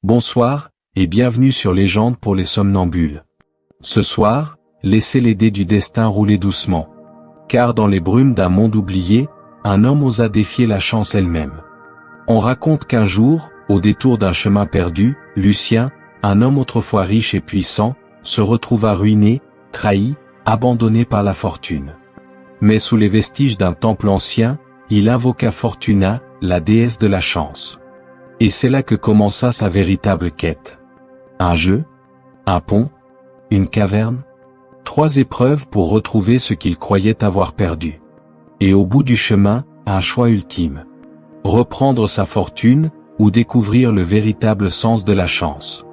Bonsoir, et bienvenue sur Légende pour les somnambules. Ce soir, laissez les dés du destin rouler doucement. Car dans les brumes d'un monde oublié, un homme osa défier la chance elle-même. On raconte qu'un jour, au détour d'un chemin perdu, Lucien, un homme autrefois riche et puissant, se retrouva ruiné, trahi, abandonné par la fortune. Mais sous les vestiges d'un temple ancien, il invoqua Fortuna, la déesse de la chance. Et c'est là que commença sa véritable quête. Un jeu? Un pont? Une caverne? 3 épreuves pour retrouver ce qu'il croyait avoir perdu. Et au bout du chemin, un choix ultime. Reprendre sa fortune, ou découvrir le véritable sens de la chance.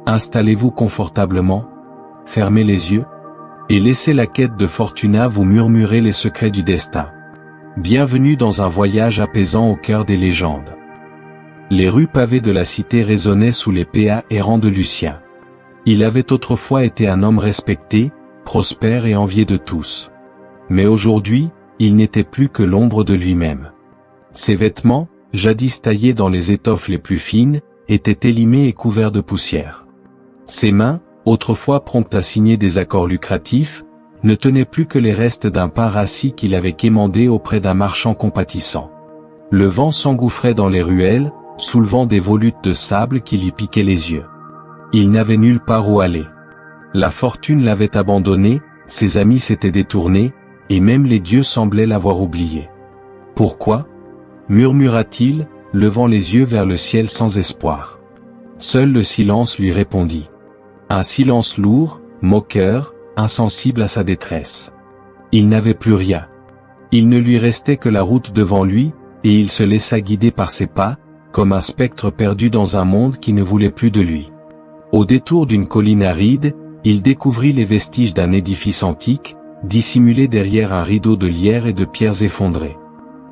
Installez-vous confortablement, fermez les yeux, et laissez la quête de Fortuna vous murmurer les secrets du destin. Bienvenue dans un voyage apaisant au cœur des légendes. Les rues pavées de la cité résonnaient sous les pas errants de Lucien. Il avait autrefois été un homme respecté, prospère et envié de tous. Mais aujourd'hui, il n'était plus que l'ombre de lui-même. Ses vêtements, jadis taillés dans les étoffes les plus fines, étaient élimés et couverts de poussière. Ses mains, autrefois promptes à signer des accords lucratifs, ne tenaient plus que les restes d'un pain rassis qu'il avait quémandé auprès d'un marchand compatissant. Le vent s'engouffrait dans les ruelles, soulevant des volutes de sable qui lui piquaient les yeux. Il n'avait nulle part où aller. La fortune l'avait abandonné, ses amis s'étaient détournés, et même les dieux semblaient l'avoir oublié. Pourquoi? Murmura-t-il, levant les yeux vers le ciel sans espoir. Seul le silence lui répondit. Un silence lourd, moqueur, insensible à sa détresse. Il n'avait plus rien. Il ne lui restait que la route devant lui, et il se laissa guider par ses pas, comme un spectre perdu dans un monde qui ne voulait plus de lui. Au détour d'une colline aride, il découvrit les vestiges d'un édifice antique, dissimulé derrière un rideau de lierre et de pierres effondrées.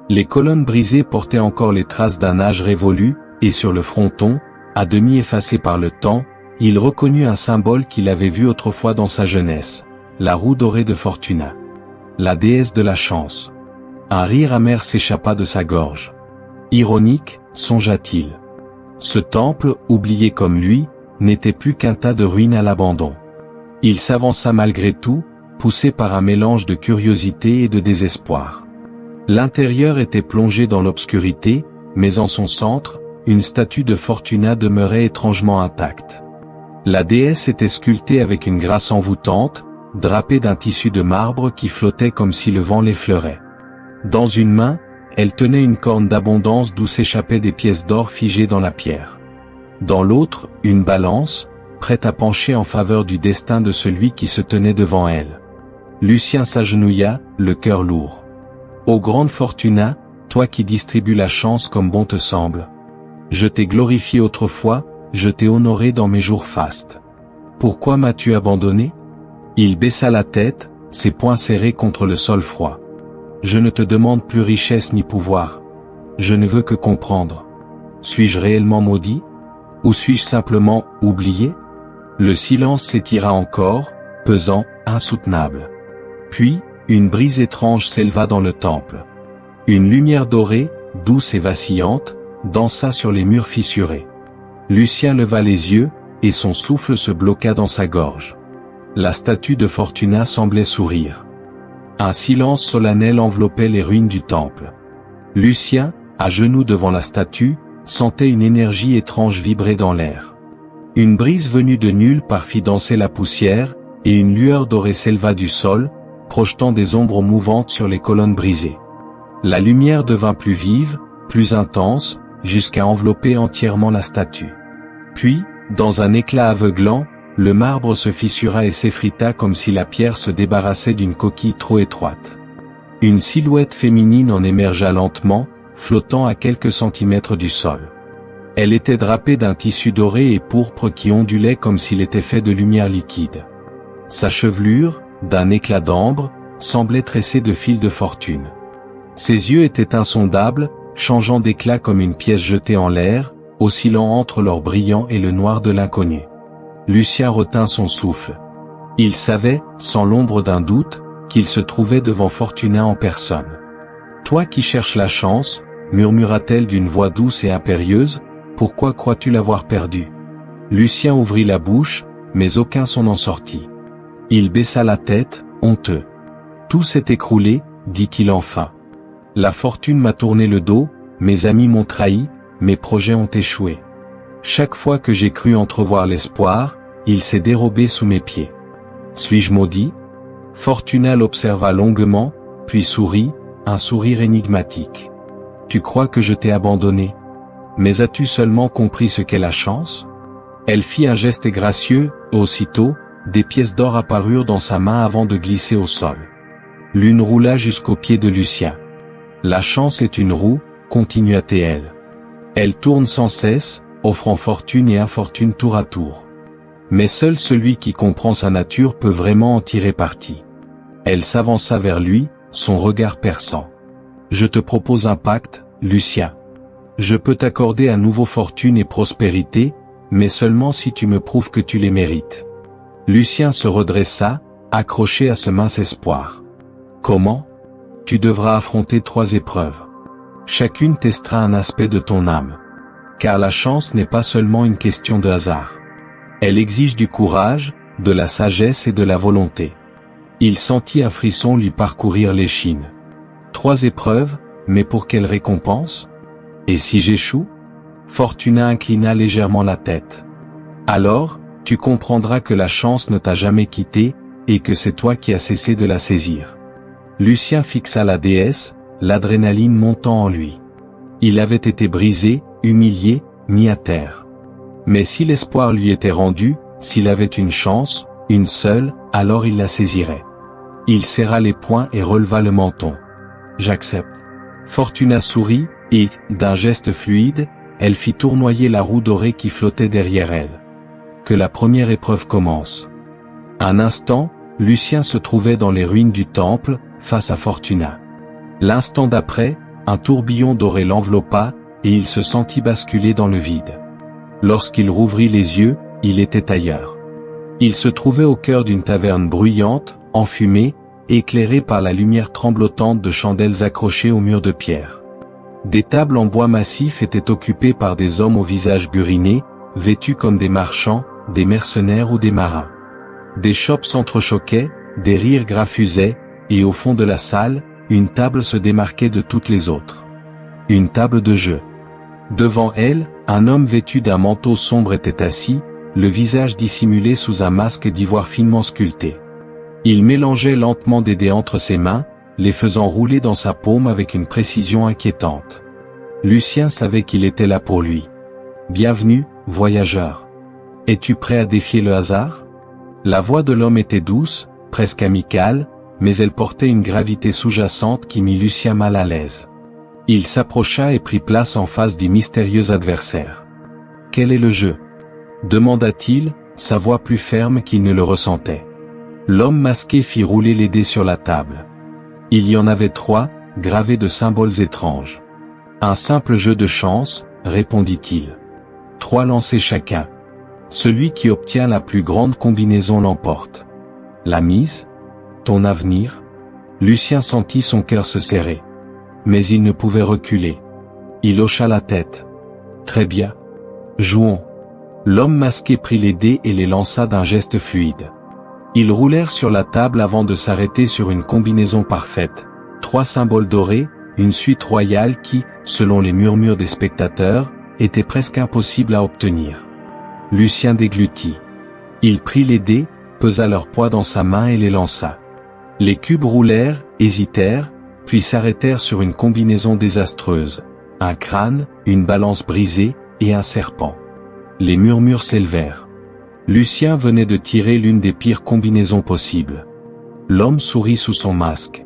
Les colonnes brisées portaient encore les traces d'un âge révolu, et sur le fronton, à demi effacé par le temps, il reconnut un symbole qu'il avait vu autrefois dans sa jeunesse, la roue dorée de Fortuna. La déesse de la chance. Un rire amer s'échappa de sa gorge. Ironique, songea-t-il. Ce temple, oublié comme lui, n'était plus qu'un tas de ruines à l'abandon. Il s'avança malgré tout, poussé par un mélange de curiosité et de désespoir. L'intérieur était plongé dans l'obscurité, mais en son centre, une statue de Fortuna demeurait étrangement intacte. La déesse était sculptée avec une grâce envoûtante, drapée d'un tissu de marbre qui flottait comme si le vent l'effleurait. Dans une main, elle tenait une corne d'abondance d'où s'échappaient des pièces d'or figées dans la pierre. Dans l'autre, une balance, prête à pencher en faveur du destin de celui qui se tenait devant elle. Lucien s'agenouilla, le cœur lourd. Ô grande Fortuna, toi qui distribues la chance comme bon te semble. Je t'ai glorifié autrefois, je t'ai honoré dans mes jours fastes. Pourquoi m'as-tu abandonné? Il baissa la tête, ses poings serrés contre le sol froid. Je ne te demande plus richesse ni pouvoir. Je ne veux que comprendre. Suis-je réellement maudit? Ou suis-je simplement oublié? Le silence s'étira encore, pesant, insoutenable. Puis, une brise étrange s'éleva dans le temple. Une lumière dorée, douce et vacillante, dansa sur les murs fissurés. Lucien leva les yeux, et son souffle se bloqua dans sa gorge. La statue de Fortuna semblait sourire. Un silence solennel enveloppait les ruines du temple. Lucien, à genoux devant la statue, sentait une énergie étrange vibrer dans l'air. Une brise venue de nulle part fit danser la poussière, et une lueur dorée s'éleva du sol, projetant des ombres mouvantes sur les colonnes brisées. La lumière devint plus vive, plus intense, jusqu'à envelopper entièrement la statue. Puis, dans un éclat aveuglant, le marbre se fissura et s'effrita comme si la pierre se débarrassait d'une coquille trop étroite. Une silhouette féminine en émergea lentement, flottant à quelques centimètres du sol. Elle était drapée d'un tissu doré et pourpre qui ondulait comme s'il était fait de lumière liquide. Sa chevelure, d'un éclat d'ambre, semblait tressée de fils de fortune. Ses yeux étaient insondables, changeant d'éclat comme une pièce jetée en l'air, oscillant entre l'or brillant et le noir de l'inconnu. Lucien retint son souffle. Il savait, sans l'ombre d'un doute, qu'il se trouvait devant Fortuna en personne. « Toi qui cherches la chance, murmura-t-elle d'une voix douce et impérieuse, pourquoi crois-tu l'avoir perdue? Lucien ouvrit la bouche, mais aucun son n'en sortit. Il baissa la tête, honteux. Tout s'est écroulé, dit-il enfin. La fortune m'a tourné le dos, mes amis m'ont trahi, mes projets ont échoué. Chaque fois que j'ai cru entrevoir l'espoir, il s'est dérobé sous mes pieds. Suis-je maudit? Fortuna l'observa longuement, puis sourit, un sourire énigmatique. Tu crois que je t'ai abandonné? Mais as-tu seulement compris ce qu'est la chance? Elle fit un geste gracieux, aussitôt, des pièces d'or apparurent dans sa main avant de glisser au sol. L'une roula jusqu'aux pieds de Lucien. La chance est une roue, continua-t-elle. Elle tourne sans cesse, offrant fortune et infortune tour à tour. Mais seul celui qui comprend sa nature peut vraiment en tirer parti. Elle s'avança vers lui, son regard perçant. Je te propose un pacte, Lucien. Je peux t'accorder à nouveau fortune et prospérité, mais seulement si tu me prouves que tu les mérites. Lucien se redressa, accroché à ce mince espoir. Comment? Tu devras affronter 3 épreuves. Chacune testera un aspect de ton âme. Car la chance n'est pas seulement une question de hasard. Elle exige du courage, de la sagesse et de la volonté. Il sentit un frisson lui parcourir l'échine. 3 épreuves, mais pour quelle récompense? Et si j'échoue? Fortuna inclina légèrement la tête. Alors, tu comprendras que la chance ne t'a jamais quitté, et que c'est toi qui as cessé de la saisir. Lucien fixa la déesse, l'adrénaline montant en lui. Il avait été brisé, humilié, mis à terre. Mais si l'espoir lui était rendu, s'il avait une chance, une seule, alors il la saisirait. Il serra les poings et releva le menton. J'accepte. Fortuna sourit, et, d'un geste fluide, elle fit tournoyer la roue dorée qui flottait derrière elle. Que la première épreuve commence. Un instant, Lucien se trouvait dans les ruines du temple, face à Fortuna. L'instant d'après, un tourbillon doré l'enveloppa, et il se sentit basculer dans le vide. Lorsqu'il rouvrit les yeux, il était ailleurs. Il se trouvait au cœur d'une taverne bruyante, enfumée, éclairée par la lumière tremblotante de chandelles accrochées aux murs de pierre. Des tables en bois massif étaient occupées par des hommes au visage buriné, vêtus comme des marchands, des mercenaires ou des marins. Des chopes s'entrechoquaient, des rires graffusaient, et au fond de la salle, une table se démarquait de toutes les autres. Une table de jeu. Devant elle, un homme vêtu d'un manteau sombre était assis, le visage dissimulé sous un masque d'ivoire finement sculpté. Il mélangeait lentement des dés entre ses mains, les faisant rouler dans sa paume avec une précision inquiétante. Lucien savait qu'il était là pour lui. Bienvenue, voyageur. Es-tu prêt à défier le hasard? La voix de l'homme était douce, presque amicale, mais elle portait une gravité sous-jacente qui mit Lucien mal à l'aise. Il s'approcha et prit place en face du mystérieux adversaire. Quel est le jeu? Demanda-t-il, sa voix plus ferme qu'il ne le ressentait. L'homme masqué fit rouler les dés sur la table. Il y en avait 3, gravés de symboles étranges. Un simple jeu de chance, répondit-il. 3 lancés chacun. Celui qui obtient la plus grande combinaison l'emporte. La mise? Ton avenir? Lucien sentit son cœur se serrer. Mais il ne pouvait reculer. Il hocha la tête. Très bien. Jouons. L'homme masqué prit les dés et les lança d'un geste fluide. Ils roulèrent sur la table avant de s'arrêter sur une combinaison parfaite. 3 symboles dorés, une suite royale qui, selon les murmures des spectateurs, était presque impossible à obtenir. Lucien déglutit. Il prit les dés, pesa leur poids dans sa main et les lança. Les cubes roulèrent, hésitèrent, puis s'arrêtèrent sur une combinaison désastreuse. Un crâne, une balance brisée, et un serpent. Les murmures s'élevèrent. Lucien venait de tirer l'une des pires combinaisons possibles. L'homme sourit sous son masque.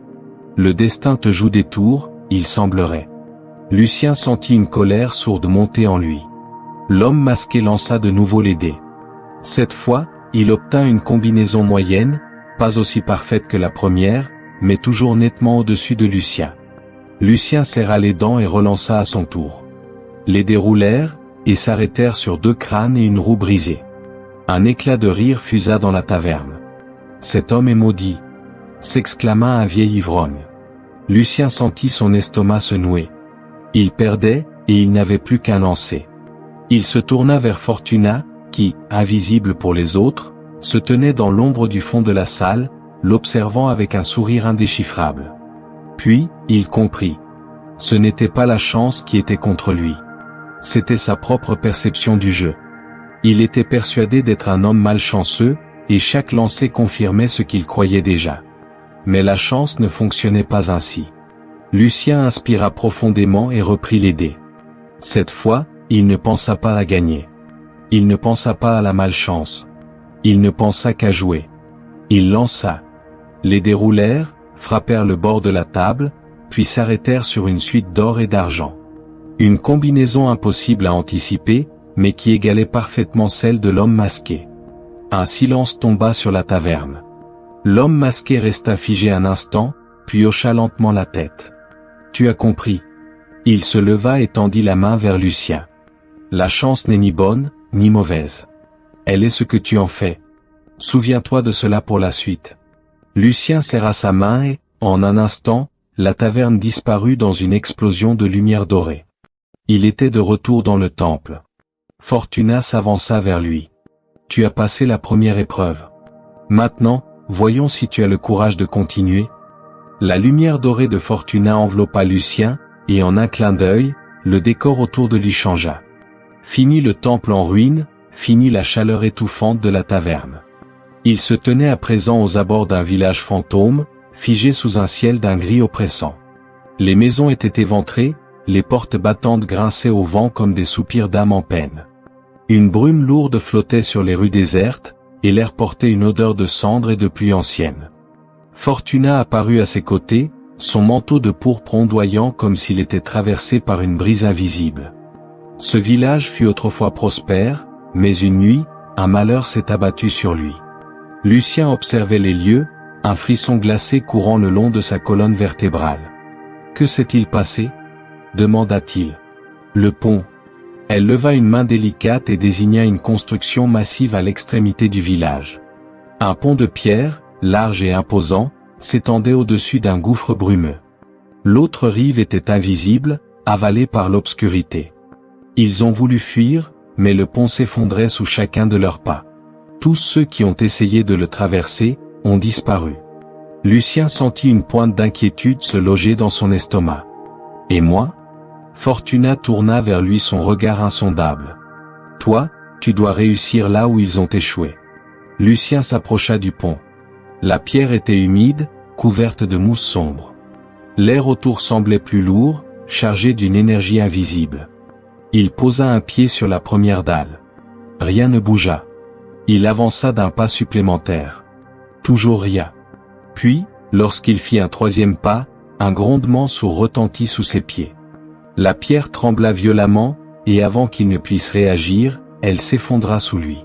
Le destin te joue des tours, il semblerait. Lucien sentit une colère sourde monter en lui. L'homme masqué lança de nouveau les dés. Cette fois, il obtint une combinaison moyenne, pas aussi parfaite que la première, mais toujours nettement au-dessus de Lucien. Lucien serra les dents et relança à son tour. Les dés roulèrent, et s'arrêtèrent sur 2 crânes et une roue brisée. Un éclat de rire fusa dans la taverne. Cet homme est maudit, s'exclama un vieil ivrogne. Lucien sentit son estomac se nouer. Il perdait, et il n'avait plus qu'un lancer. Il se tourna vers Fortuna, qui, invisible pour les autres, se tenait dans l'ombre du fond de la salle, l'observant avec un sourire indéchiffrable. Puis, il comprit. Ce n'était pas la chance qui était contre lui. C'était sa propre perception du jeu. Il était persuadé d'être un homme malchanceux, et chaque lancer confirmait ce qu'il croyait déjà. Mais la chance ne fonctionnait pas ainsi. Lucien inspira profondément et reprit les dés. Cette fois, il ne pensa pas à gagner. Il ne pensa pas à la malchance. Il ne pensa qu'à jouer. Il lança. Les dés roulèrent, frappèrent le bord de la table, puis s'arrêtèrent sur une suite d'or et d'argent. Une combinaison impossible à anticiper, mais qui égalait parfaitement celle de l'homme masqué. Un silence tomba sur la taverne. L'homme masqué resta figé un instant, puis hocha lentement la tête. « Tu as compris. » Il se leva et tendit la main vers Lucien. « La chance n'est ni bonne, ni mauvaise. Elle est ce que tu en fais. Souviens-toi de cela pour la suite. » Lucien serra sa main et, en un instant, la taverne disparut dans une explosion de lumière dorée. Il était de retour dans le temple. Fortuna s'avança vers lui. « Tu as passé la première épreuve. Maintenant, voyons si tu as le courage de continuer. » La lumière dorée de Fortuna enveloppa Lucien, et en un clin d'œil, le décor autour de lui changea. Fini le temple en ruine, fini la chaleur étouffante de la taverne. Il se tenait à présent aux abords d'un village fantôme, figé sous un ciel d'un gris oppressant. Les maisons étaient éventrées, les portes battantes grinçaient au vent comme des soupirs d'âme en peine. Une brume lourde flottait sur les rues désertes, et l'air portait une odeur de cendre et de pluie ancienne. Fortuna apparut à ses côtés, son manteau de pourpre ondoyant comme s'il était traversé par une brise invisible. Ce village fut autrefois prospère, mais une nuit, un malheur s'est abattu sur lui. Lucien observait les lieux, un frisson glacé courant le long de sa colonne vertébrale. « Que s'est-il passé ?» demanda-t-il. « Le pont. » Elle leva une main délicate et désigna une construction massive à l'extrémité du village. Un pont de pierre, large et imposant, s'étendait au-dessus d'un gouffre brumeux. L'autre rive était invisible, avalée par l'obscurité. Ils ont voulu fuir, mais le pont s'effondrait sous chacun de leurs pas. Tous ceux qui ont essayé de le traverser, ont disparu. Lucien sentit une pointe d'inquiétude se loger dans son estomac. « Et moi ?» Fortuna tourna vers lui son regard insondable. « Toi, tu dois réussir là où ils ont échoué. » Lucien s'approcha du pont. La pierre était humide, couverte de mousse sombre. L'air autour semblait plus lourd, chargé d'une énergie invisible. Il posa un pied sur la première dalle. Rien ne bougea. Il avança d'un pas supplémentaire. Toujours rien. Puis, lorsqu'il fit un troisième pas, un grondement sourd retentit sous ses pieds. La pierre trembla violemment, et avant qu'il ne puisse réagir, elle s'effondra sous lui.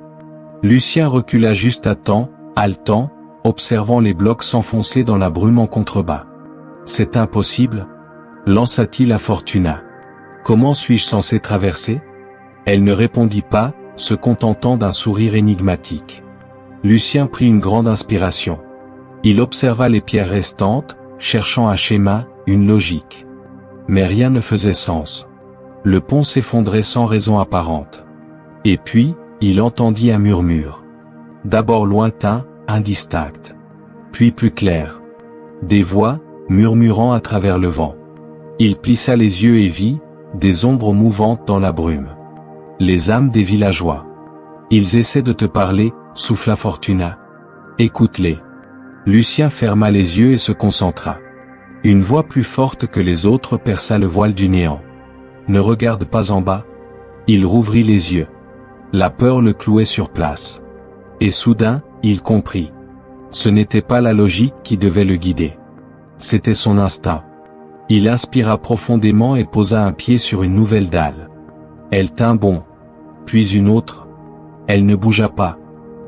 Lucien recula juste à temps, haletant, observant les blocs s'enfoncer dans la brume en contrebas. « C'est impossible » lança-t-il à Fortuna. « Comment suis-je censé traverser ?» Elle ne répondit pas, se contentant d'un sourire énigmatique. Lucien prit une grande inspiration. Il observa les pierres restantes, cherchant un schéma, une logique. Mais rien ne faisait sens. Le pont s'effondrait sans raison apparente. Et puis, il entendit un murmure. D'abord lointain, indistinct. Puis plus clair. Des voix, murmurant à travers le vent. Il plissa les yeux et vit, des ombres mouvantes dans la brume. Les âmes des villageois. Ils essaient de te parler, souffla Fortuna. Écoute-les. Lucien ferma les yeux et se concentra. Une voix plus forte que les autres perça le voile du néant. Ne regarde pas en bas. Il rouvrit les yeux. La peur le clouait sur place. Et soudain, il comprit. Ce n'était pas la logique qui devait le guider. C'était son instinct. Il inspira profondément et posa un pied sur une nouvelle dalle. Elle tint bon. Puis une autre. Elle ne bougea pas.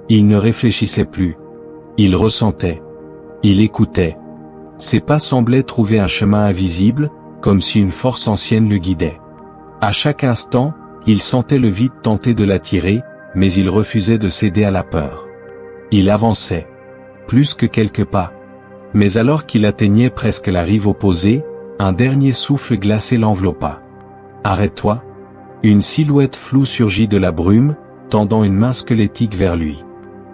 Il ne réfléchissait plus. Il ressentait. Il écoutait. Ses pas semblaient trouver un chemin invisible, comme si une force ancienne le guidait. À chaque instant, il sentait le vide tenter de l'attirer, mais il refusait de céder à la peur. Il avançait. Plus que quelques pas. Mais alors qu'il atteignait presque la rive opposée, un dernier souffle glacé l'enveloppa. « Arrête-toi » Une silhouette floue surgit de la brume, tendant une main squelettique vers lui.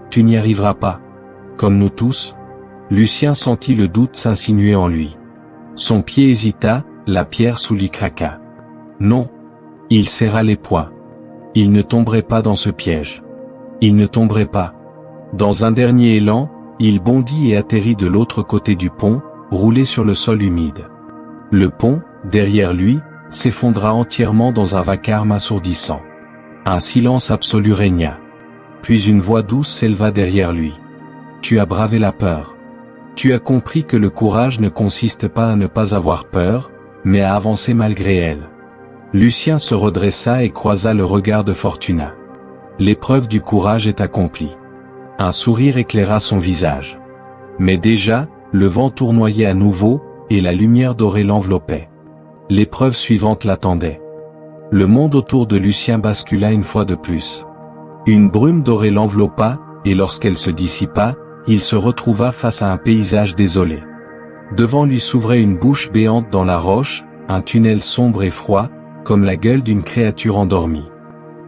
Tu n'y arriveras pas. Comme nous tous. Lucien sentit le doute s'insinuer en lui. Son pied hésita, la pierre sous lui craqua. Non. Il serra les poings. Il ne tomberait pas dans ce piège. Il ne tomberait pas. Dans un dernier élan, il bondit et atterrit de l'autre côté du pont, roulé sur le sol humide. Le pont, derrière lui, s'effondra entièrement dans un vacarme assourdissant. Un silence absolu régna. Puis une voix douce s'éleva derrière lui. Tu as bravé la peur. Tu as compris que le courage ne consiste pas à ne pas avoir peur, mais à avancer malgré elle. Lucien se redressa et croisa le regard de Fortuna. L'épreuve du courage est accomplie. Un sourire éclaira son visage. Mais déjà, le vent tournoyait à nouveau, et la lumière dorée l'enveloppait. L'épreuve suivante l'attendait. Le monde autour de Lucien bascula une fois de plus. Une brume dorée l'enveloppa, et lorsqu'elle se dissipa, il se retrouva face à un paysage désolé. Devant lui s'ouvrait une bouche béante dans la roche, un tunnel sombre et froid, comme la gueule d'une créature endormie.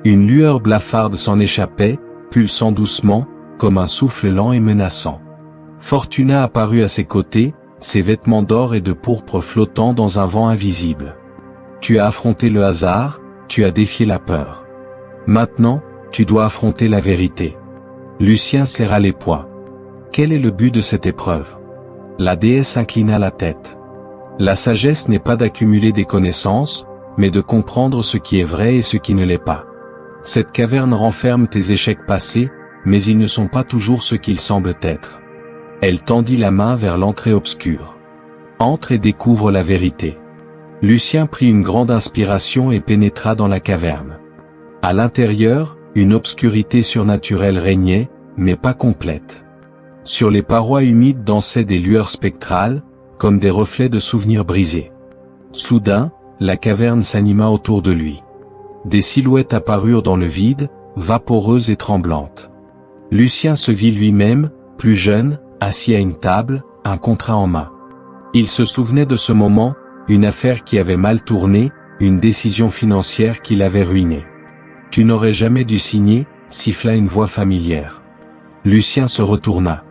Une lueur blafarde s'en échappait, pulsant doucement, comme un souffle lent et menaçant. Fortuna apparut à ses côtés, ses vêtements d'or et de pourpre flottant dans un vent invisible. Tu as affronté le hasard, tu as défié la peur. Maintenant, tu dois affronter la vérité. Lucien serra les poings. Quel est le but de cette épreuve? La déesse inclina la tête. La sagesse n'est pas d'accumuler des connaissances, mais de comprendre ce qui est vrai et ce qui ne l'est pas. Cette caverne renferme tes échecs passés, mais ils ne sont pas toujours ce qu'ils semblent être. Elle tendit la main vers l'entrée obscure. Entre et découvre la vérité. Lucien prit une grande inspiration et pénétra dans la caverne. À l'intérieur, une obscurité surnaturelle régnait, mais pas complète. Sur les parois humides dansaient des lueurs spectrales, comme des reflets de souvenirs brisés. Soudain, la caverne s'anima autour de lui. Des silhouettes apparurent dans le vide, vaporeuses et tremblantes. Lucien se vit lui-même, plus jeune, assis à une table, un contrat en main. Il se souvenait de ce moment, une affaire qui avait mal tourné, une décision financière qui l'avait ruiné. Tu n'aurais jamais dû signer, siffla une voix familière. Lucien se retourna.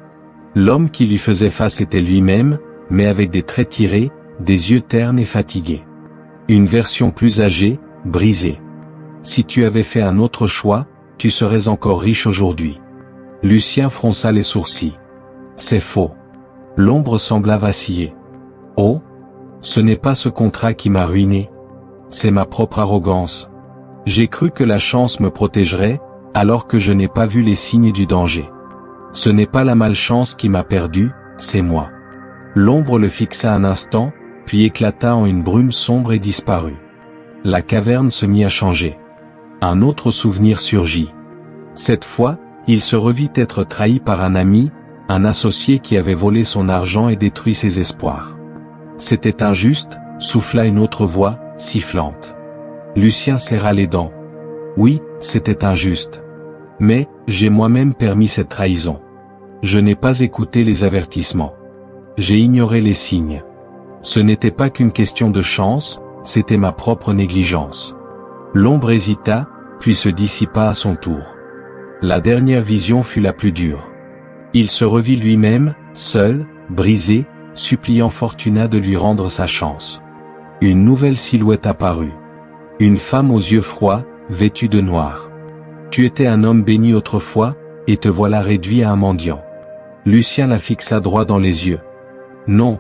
L'homme qui lui faisait face était lui-même, mais avec des traits tirés, des yeux ternes et fatigués. Une version plus âgée, brisée. Si tu avais fait un autre choix, tu serais encore riche aujourd'hui. Lucien fronça les sourcils. C'est faux. L'ombre sembla vaciller. Oh, ce n'est pas ce contrat qui m'a ruiné. C'est ma propre arrogance. J'ai cru que la chance me protégerait, alors que je n'ai pas vu les signes du danger. Ce n'est pas la malchance qui m'a perdu, c'est moi. L'ombre le fixa un instant, puis éclata en une brume sombre et disparut. La caverne se mit à changer. Un autre souvenir surgit. Cette fois, il se revit être trahi par un ami, un associé qui avait volé son argent et détruit ses espoirs. C'était injuste, souffla une autre voix, sifflante. Lucien serra les dents. Oui, c'était injuste. Mais, j'ai moi-même permis cette trahison. Je n'ai pas écouté les avertissements. J'ai ignoré les signes. Ce n'était pas qu'une question de chance, c'était ma propre négligence. L'ombre hésita, puis se dissipa à son tour. La dernière vision fut la plus dure. Il se revit lui-même, seul, brisé, suppliant Fortuna de lui rendre sa chance. Une nouvelle silhouette apparut. Une femme aux yeux froids, vêtue de noir. Tu étais un homme béni autrefois, et te voilà réduit à un mendiant. Lucien la fixa droit dans les yeux. Non.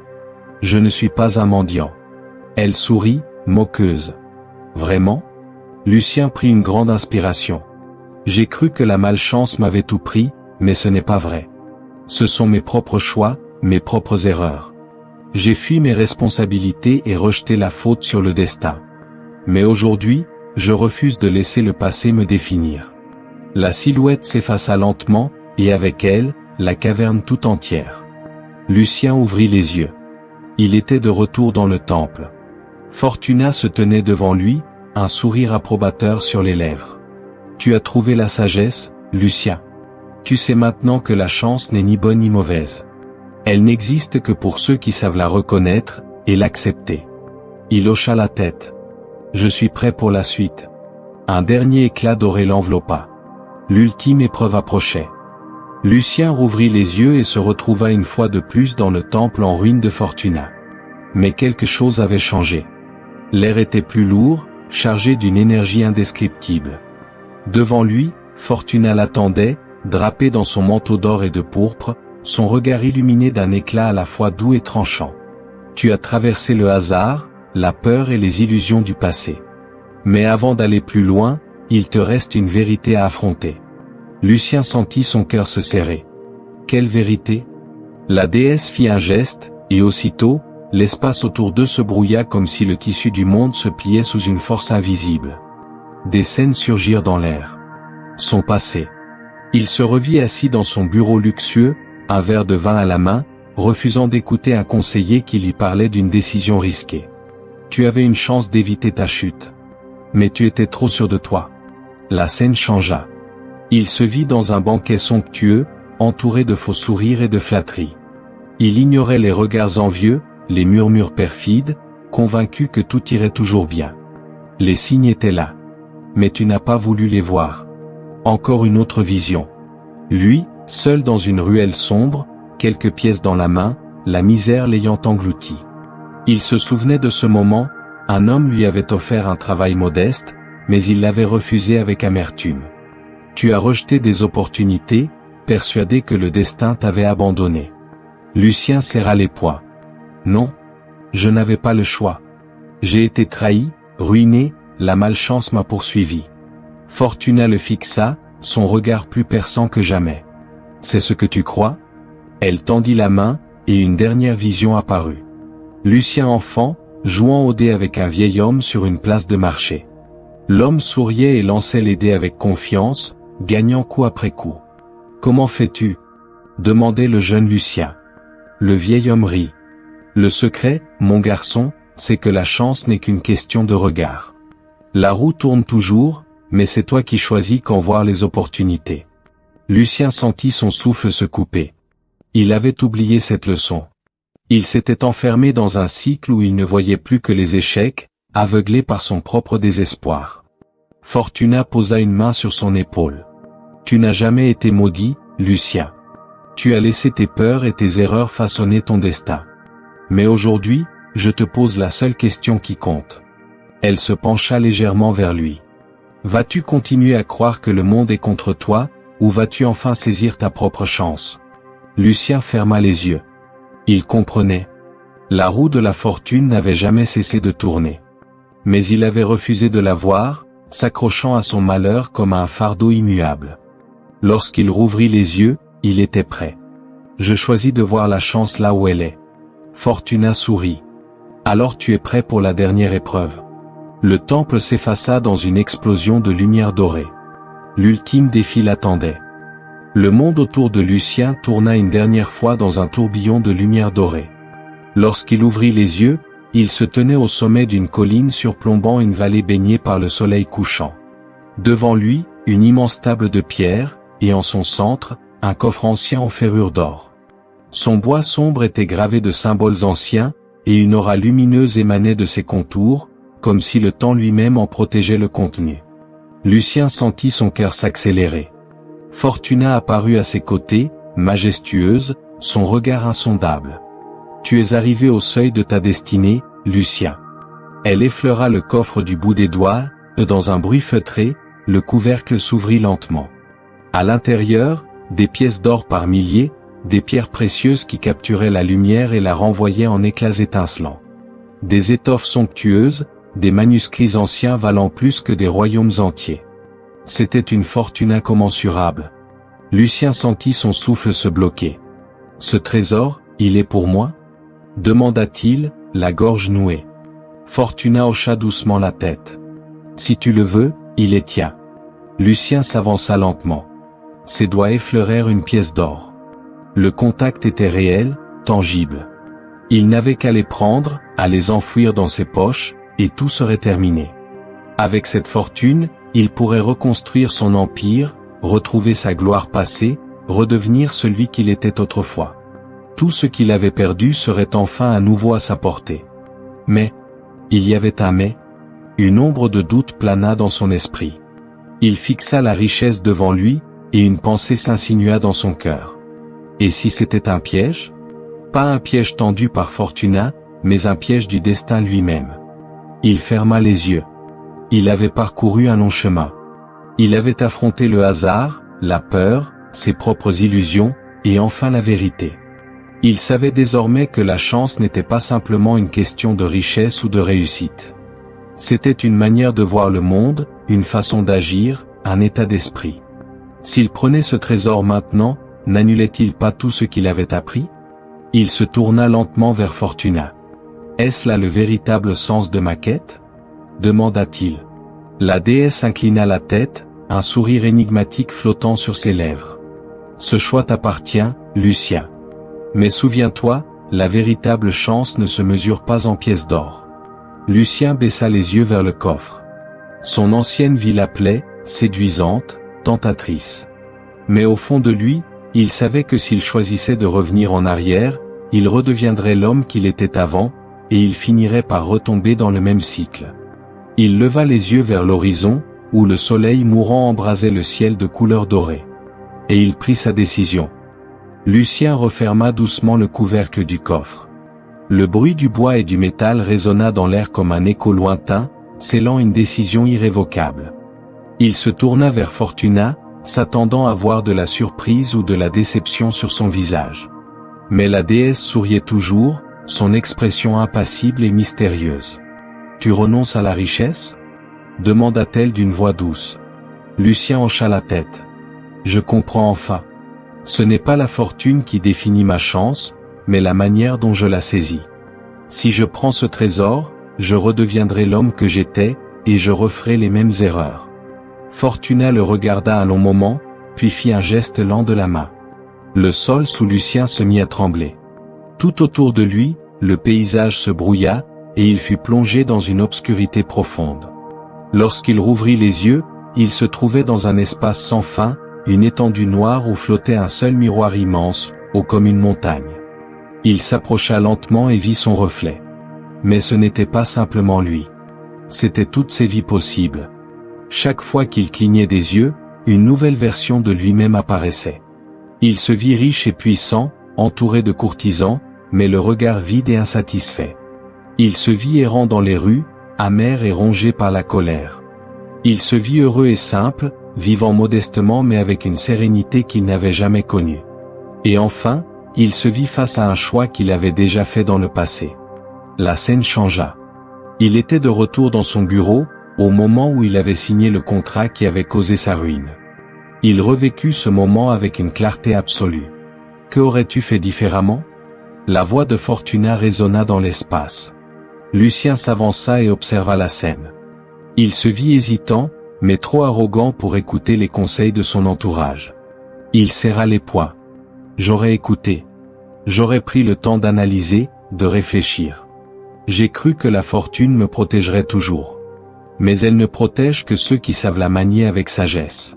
Je ne suis pas un mendiant. Elle sourit, moqueuse. Vraiment? Lucien prit une grande inspiration. J'ai cru que la malchance m'avait tout pris, mais ce n'est pas vrai. Ce sont mes propres choix, mes propres erreurs. J'ai fui mes responsabilités et rejeté la faute sur le destin. Mais aujourd'hui, je refuse de laisser le passé me définir. La silhouette s'effaça lentement, et avec elle, la caverne tout entière. Lucien ouvrit les yeux. Il était de retour dans le temple. Fortuna se tenait devant lui, un sourire approbateur sur les lèvres. Tu as trouvé la sagesse, Lucien. Tu sais maintenant que la chance n'est ni bonne ni mauvaise. Elle n'existe que pour ceux qui savent la reconnaître, et l'accepter. Il hocha la tête. Je suis prêt pour la suite. Un dernier éclat doré l'enveloppa. L'ultime épreuve approchait. Lucien rouvrit les yeux et se retrouva une fois de plus dans le temple en ruine de Fortuna. Mais quelque chose avait changé. L'air était plus lourd, chargé d'une énergie indescriptible. Devant lui, Fortuna l'attendait, drapé dans son manteau d'or et de pourpre, son regard illuminé d'un éclat à la fois doux et tranchant. Tu as traversé le hasard, la peur et les illusions du passé. Mais avant d'aller plus loin, il te reste une vérité à affronter. Lucien sentit son cœur se serrer. Quelle vérité? La déesse fit un geste, et aussitôt, l'espace autour d'eux se brouilla comme si le tissu du monde se pliait sous une force invisible. Des scènes surgirent dans l'air. Son passé. Il se revit assis dans son bureau luxueux, un verre de vin à la main, refusant d'écouter un conseiller qui lui parlait d'une décision risquée. Tu avais une chance d'éviter ta chute. Mais tu étais trop sûr de toi. La scène changea. Il se vit dans un banquet somptueux, entouré de faux sourires et de flatteries. Il ignorait les regards envieux, les murmures perfides, convaincu que tout irait toujours bien. Les signes étaient là. Mais tu n'as pas voulu les voir. Encore une autre vision. Lui, seul dans une ruelle sombre, quelques pièces dans la main, la misère l'ayant englouti. Il se souvenait de ce moment, un homme lui avait offert un travail modeste, mais il l'avait refusé avec amertume. Tu as rejeté des opportunités, persuadé que le destin t'avait abandonné. Lucien serra les poings. Non. Je n'avais pas le choix. J'ai été trahi, ruiné, la malchance m'a poursuivi. Fortuna le fixa, son regard plus perçant que jamais. C'est ce que tu crois? Elle tendit la main, et une dernière vision apparut. Lucien enfant, jouant au dé avec un vieil homme sur une place de marché. L'homme souriait et lançait les dés avec confiance, gagnant coup après coup. Comment fais-tu? Demandait le jeune Lucien. Le vieil homme rit. Le secret, mon garçon, c'est que la chance n'est qu'une question de regard. La roue tourne toujours, mais c'est toi qui choisis quand voir les opportunités. Lucien sentit son souffle se couper. Il avait oublié cette leçon. Il s'était enfermé dans un cycle où il ne voyait plus que les échecs, aveuglé par son propre désespoir. Fortuna posa une main sur son épaule. Tu n'as jamais été maudit, Lucien. Tu as laissé tes peurs et tes erreurs façonner ton destin. Mais aujourd'hui, je te pose la seule question qui compte. Elle se pencha légèrement vers lui. Vas-tu continuer à croire que le monde est contre toi, ou vas-tu enfin saisir ta propre chance? Lucien ferma les yeux. Il comprenait. La roue de la fortune n'avait jamais cessé de tourner. Mais il avait refusé de la voir, s'accrochant à son malheur comme à un fardeau immuable. Lorsqu'il rouvrit les yeux, il était prêt. Je choisis de voir la chance là où elle est. Fortuna sourit. Alors tu es prêt pour la dernière épreuve. Le temple s'effaça dans une explosion de lumière dorée. L'ultime défi l'attendait. Le monde autour de Lucien tourna une dernière fois dans un tourbillon de lumière dorée. Lorsqu'il ouvrit les yeux, il se tenait au sommet d'une colline surplombant une vallée baignée par le soleil couchant. Devant lui, une immense table de pierre, et en son centre, un coffre ancien en ferrure d'or. Son bois sombre était gravé de symboles anciens, et une aura lumineuse émanait de ses contours, comme si le temps lui-même en protégeait le contenu. Lucien sentit son cœur s'accélérer. Fortuna apparut à ses côtés, majestueuse, son regard insondable. Tu es arrivé au seuil de ta destinée, Lucien. Elle effleura le coffre du bout des doigts, et dans un bruit feutré, le couvercle s'ouvrit lentement. À l'intérieur, des pièces d'or par milliers, des pierres précieuses qui capturaient la lumière et la renvoyaient en éclats étincelants. Des étoffes somptueuses, des manuscrits anciens valant plus que des royaumes entiers. C'était une fortune incommensurable. Lucien sentit son souffle se bloquer. Ce trésor, il est pour moi? Demanda-t-il, la gorge nouée. Fortuna hocha doucement la tête. Si tu le veux, il est tien. Lucien s'avança lentement. Ses doigts effleurèrent une pièce d'or. Le contact était réel, tangible. Il n'avait qu'à les prendre, à les enfouir dans ses poches, et tout serait terminé. Avec cette fortune, il pourrait reconstruire son empire, retrouver sa gloire passée, redevenir celui qu'il était autrefois. Tout ce qu'il avait perdu serait enfin à nouveau à sa portée. Mais, il y avait un mais. Une ombre de doute plana dans son esprit. Il fixa la richesse devant lui, et une pensée s'insinua dans son cœur. Et si c'était un piège? Pas un piège tendu par Fortuna, mais un piège du destin lui-même. Il ferma les yeux. Il avait parcouru un long chemin. Il avait affronté le hasard, la peur, ses propres illusions, et enfin la vérité. Il savait désormais que la chance n'était pas simplement une question de richesse ou de réussite. C'était une manière de voir le monde, une façon d'agir, un état d'esprit. S'il prenait ce trésor maintenant, n'annulait-il pas tout ce qu'il avait appris? Il se tourna lentement vers Fortuna. « Est-ce là le véritable sens de ma quête ?» demanda-t-il. La déesse inclina la tête, un sourire énigmatique flottant sur ses lèvres. « Ce choix t'appartient, Lucien. Mais souviens-toi, la véritable chance ne se mesure pas en pièces d'or. » Lucien baissa les yeux vers le coffre. Son ancienne vie l'appelait, séduisante, tentatrice. Mais au fond de lui, il savait que s'il choisissait de revenir en arrière, il redeviendrait l'homme qu'il était avant, et il finirait par retomber dans le même cycle. Il leva les yeux vers l'horizon, où le soleil mourant embrasait le ciel de couleur dorée. Et il prit sa décision. Lucien referma doucement le couvercle du coffre. Le bruit du bois et du métal résonna dans l'air comme un écho lointain, scellant une décision irrévocable. Il se tourna vers Fortuna, s'attendant à voir de la surprise ou de la déception sur son visage. Mais la déesse souriait toujours, son expression impassible et mystérieuse. « Tu renonces à la richesse ?» demanda-t-elle d'une voix douce. Lucien hocha la tête. « Je comprends enfin. Ce n'est pas la fortune qui définit ma chance, mais la manière dont je la saisis. Si je prends ce trésor, je redeviendrai l'homme que j'étais, et je referai les mêmes erreurs. » Fortuna le regarda un long moment, puis fit un geste lent de la main. Le sol sous Lucien se mit à trembler. Tout autour de lui, le paysage se brouilla, et il fut plongé dans une obscurité profonde. Lorsqu'il rouvrit les yeux, il se trouvait dans un espace sans fin, une étendue noire où flottait un seul miroir immense, haut comme une montagne. Il s'approcha lentement et vit son reflet. Mais ce n'était pas simplement lui. C'était toutes ses vies possibles. Chaque fois qu'il clignait des yeux, une nouvelle version de lui-même apparaissait. Il se vit riche et puissant, entouré de courtisans, mais le regard vide et insatisfait. Il se vit errant dans les rues, amer et rongé par la colère. Il se vit heureux et simple, vivant modestement mais avec une sérénité qu'il n'avait jamais connue. Et enfin, il se vit face à un choix qu'il avait déjà fait dans le passé. La scène changea. Il était de retour dans son bureau, au moment où il avait signé le contrat qui avait causé sa ruine. Il revécut ce moment avec une clarté absolue. « Que aurais-tu fait différemment ?» La voix de Fortuna résonna dans l'espace. Lucien s'avança et observa la scène. Il se vit hésitant, mais trop arrogant pour écouter les conseils de son entourage. Il serra les poings. « J'aurais écouté. J'aurais pris le temps d'analyser, de réfléchir. J'ai cru que la fortune me protégerait toujours. Mais elle ne protège que ceux qui savent la manier avec sagesse. »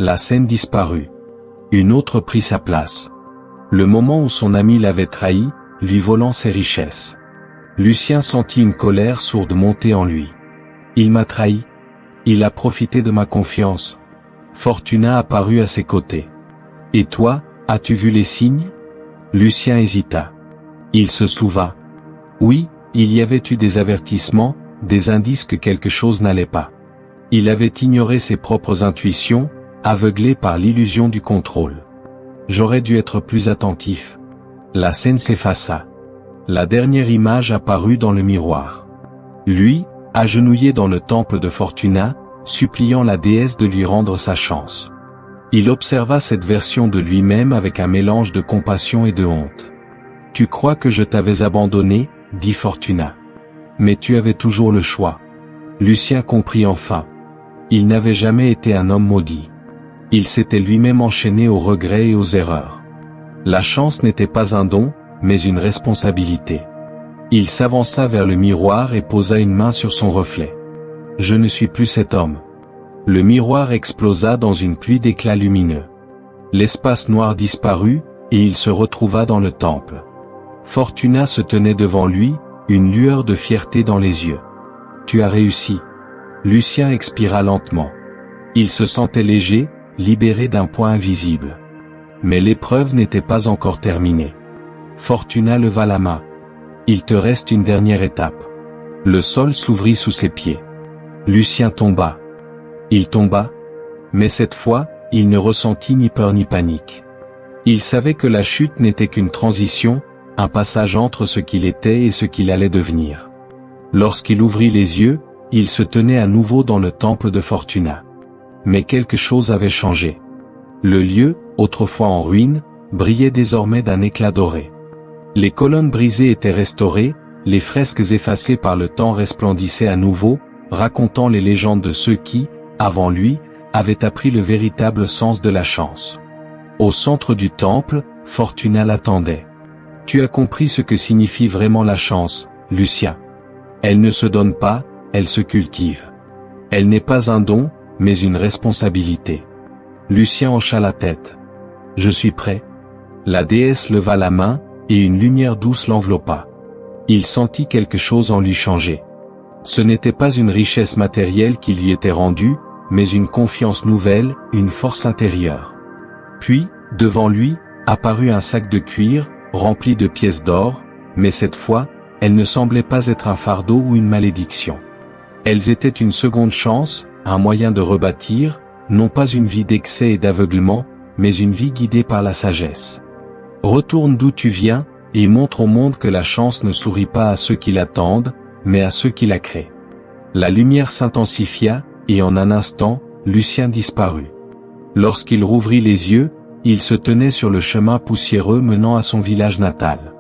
La scène disparut. Une autre prit sa place. Le moment où son ami l'avait trahi, lui volant ses richesses. Lucien sentit une colère sourde monter en lui. Il m'a trahi. Il a profité de ma confiance. Fortuna apparut à ses côtés. Et toi, as-tu vu les signes? Lucien hésita. Il se souvint. Oui, il y avait eu des avertissements, des indices que quelque chose n'allait pas. Il avait ignoré ses propres intuitions, aveuglé par l'illusion du contrôle. J'aurais dû être plus attentif. La scène s'effaça. La dernière image apparut dans le miroir. Lui, agenouillé dans le temple de Fortuna, suppliant la déesse de lui rendre sa chance. Il observa cette version de lui-même avec un mélange de compassion et de honte. « Tu crois que je t'avais abandonné, dit Fortuna. Mais tu avais toujours le choix. » Lucien comprit enfin. Il n'avait jamais été un homme maudit. Il s'était lui-même enchaîné aux regrets et aux erreurs. La chance n'était pas un don, mais une responsabilité. Il s'avança vers le miroir et posa une main sur son reflet. « Je ne suis plus cet homme. » Le miroir explosa dans une pluie d'éclats lumineux. L'espace noir disparut, et il se retrouva dans le temple. Fortuna se tenait devant lui, une lueur de fierté dans les yeux. « Tu as réussi. » Lucien expira lentement. Il se sentait léger, libéré d'un poids invisible. Mais l'épreuve n'était pas encore terminée. Fortuna leva la main. Il te reste une dernière étape. Le sol s'ouvrit sous ses pieds. Lucien tomba. Il tomba. Mais cette fois, il ne ressentit ni peur ni panique. Il savait que la chute n'était qu'une transition, un passage entre ce qu'il était et ce qu'il allait devenir. Lorsqu'il ouvrit les yeux, il se tenait à nouveau dans le temple de Fortuna. Mais quelque chose avait changé. Le lieu, autrefois en ruine, brillait désormais d'un éclat doré. Les colonnes brisées étaient restaurées, les fresques effacées par le temps resplendissaient à nouveau, racontant les légendes de ceux qui, avant lui, avaient appris le véritable sens de la chance. Au centre du temple, Fortuna l'attendait. Tu as compris ce que signifie vraiment la chance, Lucien. Elle ne se donne pas, elle se cultive. Elle n'est pas un don, mais une responsabilité. Lucien hocha la tête. Je suis prêt. La déesse leva la main, et une lumière douce l'enveloppa. Il sentit quelque chose en lui changer. Ce n'était pas une richesse matérielle qui lui était rendue, mais une confiance nouvelle, une force intérieure. Puis, devant lui, apparut un sac de cuir, rempli de pièces d'or, mais cette fois, elles ne semblaient pas être un fardeau ou une malédiction. Elles étaient une seconde chance, un moyen de rebâtir, non pas une vie d'excès et d'aveuglement, mais une vie guidée par la sagesse. Retourne d'où tu viens, et montre au monde que la chance ne sourit pas à ceux qui l'attendent, mais à ceux qui la créent. La lumière s'intensifia, et en un instant, Lucien disparut. Lorsqu'il rouvrit les yeux, il se tenait sur le chemin poussiéreux menant à son village natal.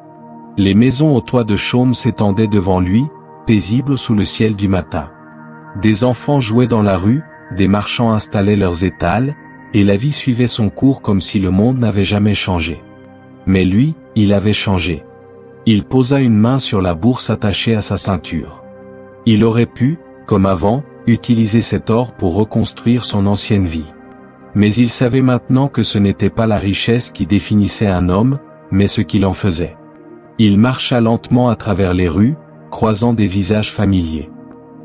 Les maisons aux toits de chaume s'étendaient devant lui, paisibles sous le ciel du matin. Des enfants jouaient dans la rue, des marchands installaient leurs étals, et la vie suivait son cours comme si le monde n'avait jamais changé. Mais lui, il avait changé. Il posa une main sur la bourse attachée à sa ceinture. Il aurait pu, comme avant, utiliser cet or pour reconstruire son ancienne vie. Mais il savait maintenant que ce n'était pas la richesse qui définissait un homme, mais ce qu'il en faisait. Il marcha lentement à travers les rues, croisant des visages familiers.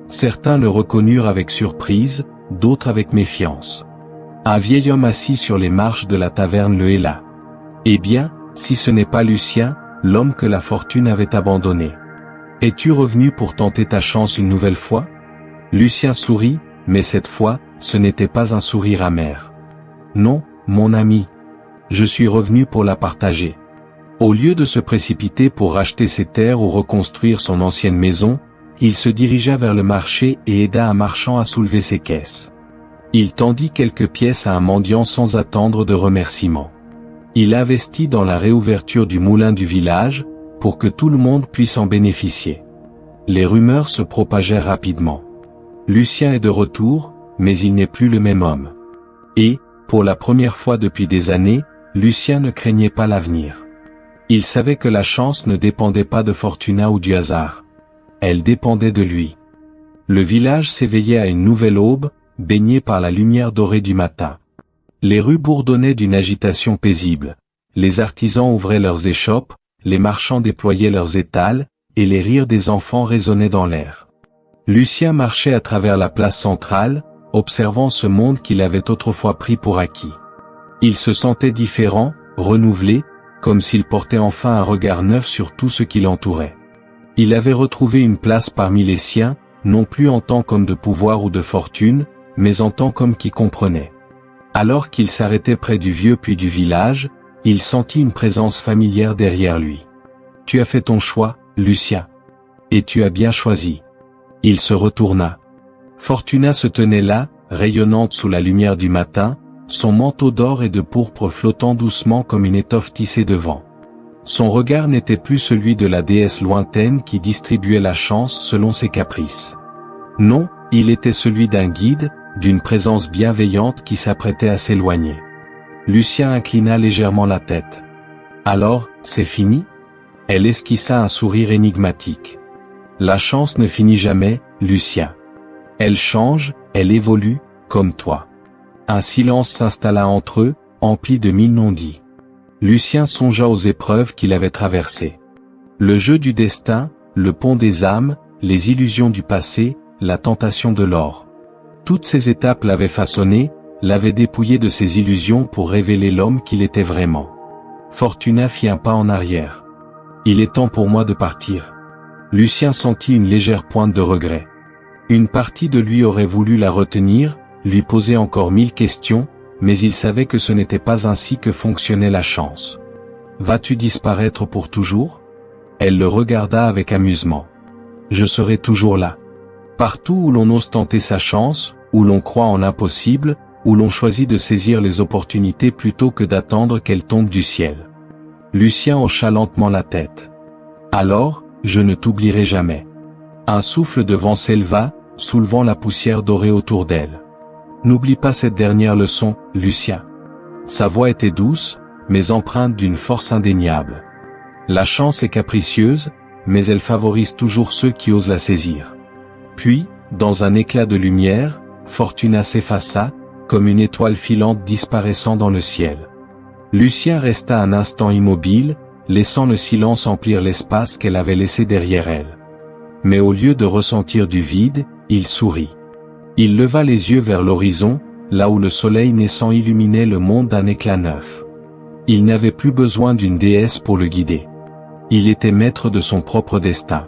Certains le reconnurent avec surprise, d'autres avec méfiance. Un vieil homme assis sur les marches de la taverne le héla. Eh bien, si ce n'est pas Lucien, l'homme que la fortune avait abandonné. Es-tu revenu pour tenter ta chance une nouvelle fois? Lucien sourit, mais cette fois, ce n'était pas un sourire amer. Non, mon ami. Je suis revenu pour la partager. Au lieu de se précipiter pour racheter ses terres ou reconstruire son ancienne maison, il se dirigea vers le marché et aida un marchand à soulever ses caisses. Il tendit quelques pièces à un mendiant sans attendre de remerciements. Il investit dans la réouverture du moulin du village, pour que tout le monde puisse en bénéficier. Les rumeurs se propagèrent rapidement. Lucien est de retour, mais il n'est plus le même homme. Et, pour la première fois depuis des années, Lucien ne craignait pas l'avenir. Il savait que la chance ne dépendait pas de Fortuna ou du hasard. Elle dépendait de lui. Le village s'éveillait à une nouvelle aube, baigné par la lumière dorée du matin. Les rues bourdonnaient d'une agitation paisible. Les artisans ouvraient leurs échoppes, les marchands déployaient leurs étals, et les rires des enfants résonnaient dans l'air. Lucien marchait à travers la place centrale, observant ce monde qu'il avait autrefois pris pour acquis. Il se sentait différent, renouvelé, comme s'il portait enfin un regard neuf sur tout ce qui l'entourait. Il avait retrouvé une place parmi les siens, non plus en tant qu'homme de pouvoir ou de fortune, mais en tant qu'homme qui comprenait. Alors qu'il s'arrêtait près du vieux puits du village, il sentit une présence familière derrière lui. « Tu as fait ton choix, Lucien. Et tu as bien choisi. » Il se retourna. Fortuna se tenait là, rayonnante sous la lumière du matin, son manteau d'or et de pourpre flottant doucement comme une étoffe tissée de vent. Son regard n'était plus celui de la déesse lointaine qui distribuait la chance selon ses caprices. Non, il était celui d'un guide, d'une présence bienveillante qui s'apprêtait à s'éloigner. Lucien inclina légèrement la tête. « Alors, c'est fini ?» Elle esquissa un sourire énigmatique. « La chance ne finit jamais, Lucien. Elle change, elle évolue, comme toi. » Un silence s'installa entre eux, empli de mille non-dits. Lucien songea aux épreuves qu'il avait traversées. Le jeu du destin, le pont des âmes, les illusions du passé, la tentation de l'or. Toutes ces étapes l'avaient façonné, l'avaient dépouillé de ses illusions pour révéler l'homme qu'il était vraiment. Fortuna fit un pas en arrière. Il est temps pour moi de partir. Lucien sentit une légère pointe de regret. Une partie de lui aurait voulu la retenir, lui poser encore 1000 questions, mais il savait que ce n'était pas ainsi que fonctionnait la chance. Vas-tu disparaître pour toujours? Elle le regarda avec amusement. Je serai toujours là. Partout où l'on ose tenter sa chance, où l'on croit en l'impossible, où l'on choisit de saisir les opportunités plutôt que d'attendre qu'elles tombent du ciel. Lucien hocha lentement la tête. Alors, je ne t'oublierai jamais. Un souffle de vent s'éleva, soulevant la poussière dorée autour d'elle. N'oublie pas cette dernière leçon, Lucien. Sa voix était douce, mais empreinte d'une force indéniable. La chance est capricieuse, mais elle favorise toujours ceux qui osent la saisir. Puis, dans un éclat de lumière, Fortuna s'effaça, comme une étoile filante disparaissant dans le ciel. Lucien resta un instant immobile, laissant le silence emplir l'espace qu'elle avait laissé derrière elle. Mais au lieu de ressentir du vide, il sourit. Il leva les yeux vers l'horizon, là où le soleil naissant illuminait le monde d'un éclat neuf. Il n'avait plus besoin d'une déesse pour le guider. Il était maître de son propre destin.